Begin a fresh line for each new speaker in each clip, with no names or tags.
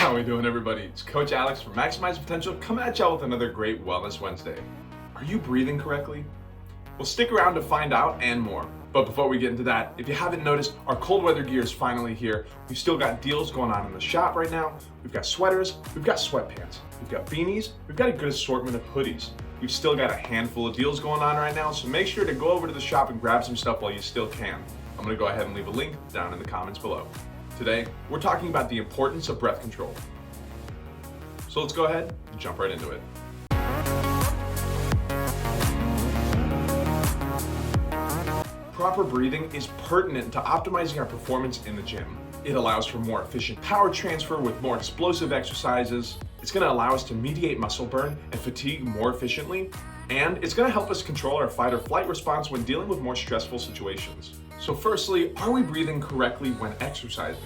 How we doing, everybody? It's Coach Alex from Maximize Potential coming at y'all with another great Wellness Wednesday. Are you breathing correctly? Well, stick around to find out and more. But before we get into that, if you haven't noticed, our cold weather gear is finally here. We've still got deals going on in the shop right now. We've got sweaters, we've got sweatpants, we've got beanies, we've got a good assortment of hoodies. We've still got a handful of deals going on right now, so make sure to go over to the shop and grab some stuff while you still can. I'm gonna go ahead and leave a link down in the comments below. Today, we're talking about the importance of breath control. So let's go ahead and jump right into it. Proper breathing is pertinent to optimizing our performance in the gym. It allows for more efficient power transfer with more explosive exercises. It's going to allow us to mediate muscle burn and fatigue more efficiently. And it's going to help us control our fight or flight response when dealing with more stressful situations. So firstly, are we breathing correctly when exercising?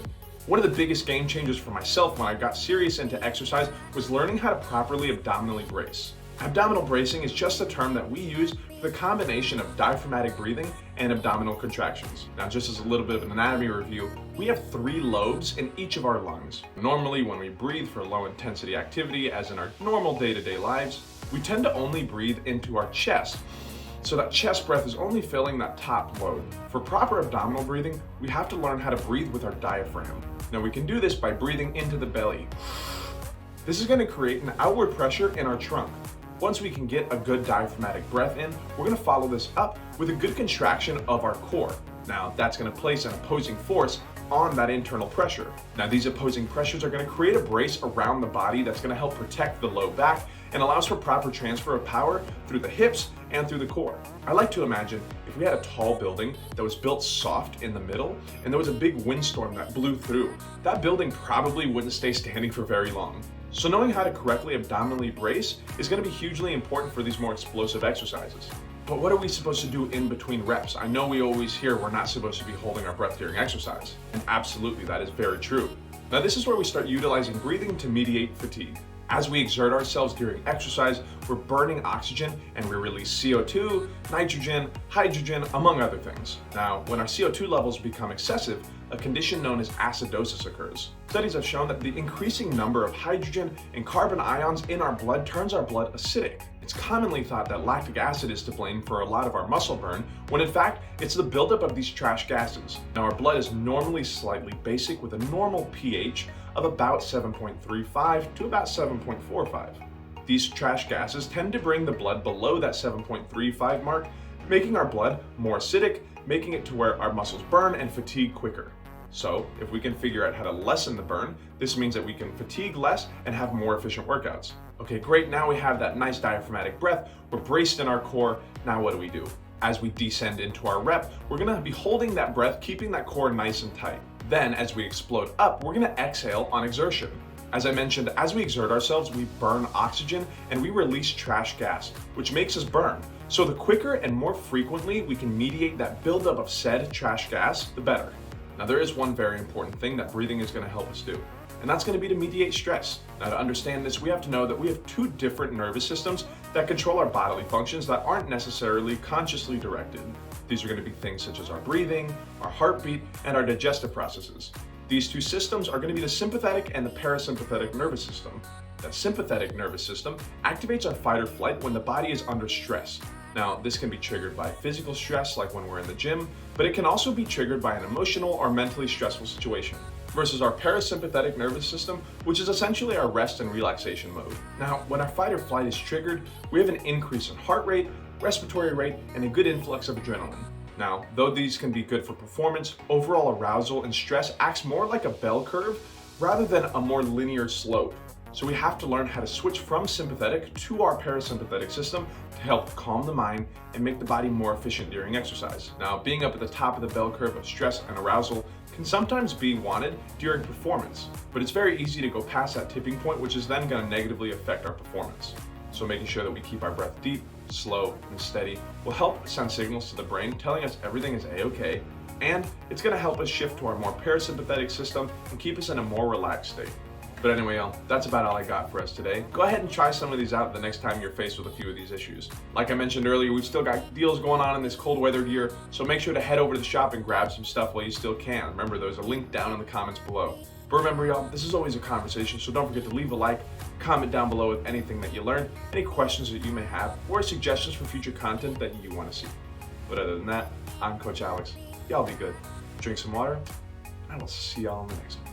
One of the biggest game changers for myself when I got serious into exercise was learning how to properly abdominally brace. Abdominal bracing is just a term that we use for the combination of diaphragmatic breathing and abdominal contractions. Now, just as a little bit of an anatomy review, we have 3 lobes in each of our lungs. Normally, when we breathe for low intensity activity, as in our normal day-to-day lives, we tend to only breathe into our chest. So that chest breath is only filling that top lobe. For proper abdominal breathing, we have to learn how to breathe with our diaphragm. Now, we can do this by breathing into the belly. This is going to create an outward pressure in our trunk. Once we can get a good diaphragmatic breath in, we're going to follow this up with a good contraction of our core. Now, that's going to place an opposing force on that internal pressure. Now, these opposing pressures are going to create a brace around the body that's going to help protect the low back and allows for proper transfer of power through the hips and through the core. I like to imagine if we had a tall building that was built soft in the middle and there was a big windstorm that blew through, that building probably wouldn't stay standing for very long. So knowing how to correctly abdominally brace is going to be hugely important for these more explosive exercises. But what are we supposed to do in between reps? I know we always hear we're not supposed to be holding our breath during exercise, and absolutely that is very true. Now, this is where we start utilizing breathing to mediate fatigue. As we exert ourselves during exercise, we're burning oxygen and we release CO2, nitrogen, hydrogen, among other things. Now, when our CO2 levels become excessive, a condition known as acidosis occurs. Studies have shown that the increasing number of hydrogen and carbon ions in our blood turns our blood acidic. It's commonly thought that lactic acid is to blame for a lot of our muscle burn, when in fact, it's the buildup of these trash gases. Now, our blood is normally slightly basic with a normal pH of about 7.35 to about 7.45. These trash gases tend to bring the blood below that 7.35 mark, making our blood more acidic, making it to where our muscles burn and fatigue quicker. So, if we can figure out how to lessen the burn, this means that we can fatigue less and have more efficient workouts. Okay, great, now we have that nice diaphragmatic breath, we're braced in our core, now what do? As we descend into our rep, we're gonna be holding that breath, keeping that core nice and tight. Then, as we explode up, we're gonna exhale on exertion. As I mentioned, as we exert ourselves, we burn oxygen and we release trash gas, which makes us burn. So the quicker and more frequently we can mediate that buildup of said trash gas, the better. Now, there is one very important thing that breathing is going to help us do, and that's going to be to mediate stress. Now, to understand this, we have to know that we have 2 different nervous systems that control our bodily functions that aren't necessarily consciously directed. These are going to be things such as our breathing, our heartbeat, and our digestive processes. These 2 systems are going to be the sympathetic and the parasympathetic nervous system. That sympathetic nervous system activates our fight or flight when the body is under stress. Now, this can be triggered by physical stress, like when we're in the gym, but it can also be triggered by an emotional or mentally stressful situation, versus our parasympathetic nervous system, which is essentially our rest and relaxation mode. Now, when our fight or flight is triggered, we have an increase in heart rate, respiratory rate, and a good influx of adrenaline. Now, though these can be good for performance, overall arousal and stress acts more like a bell curve rather than a more linear slope. So we have to learn how to switch from sympathetic to our parasympathetic system to help calm the mind and make the body more efficient during exercise. Now, being up at the top of the bell curve of stress and arousal can sometimes be wanted during performance, but it's very easy to go past that tipping point, which is then going to negatively affect our performance. So making sure that we keep our breath deep, slow, and steady will help send signals to the brain telling us everything is a-okay, and it's going to help us shift to our more parasympathetic system and keep us in a more relaxed state. But anyway, y'all, that's about all I got for us today. Go ahead and try some of these out the next time you're faced with a few of these issues. Like I mentioned earlier, we've still got deals going on in this cold weather gear, so make sure to head over to the shop and grab some stuff while you still can. Remember, there's a link down in the comments below. But remember, y'all, this is always a conversation, so don't forget to leave a like, comment down below with anything that you learned, any questions that you may have, or suggestions for future content that you want to see. But other than that, I'm Coach Alex. Y'all be good. Drink some water, and I will see y'all in the next one.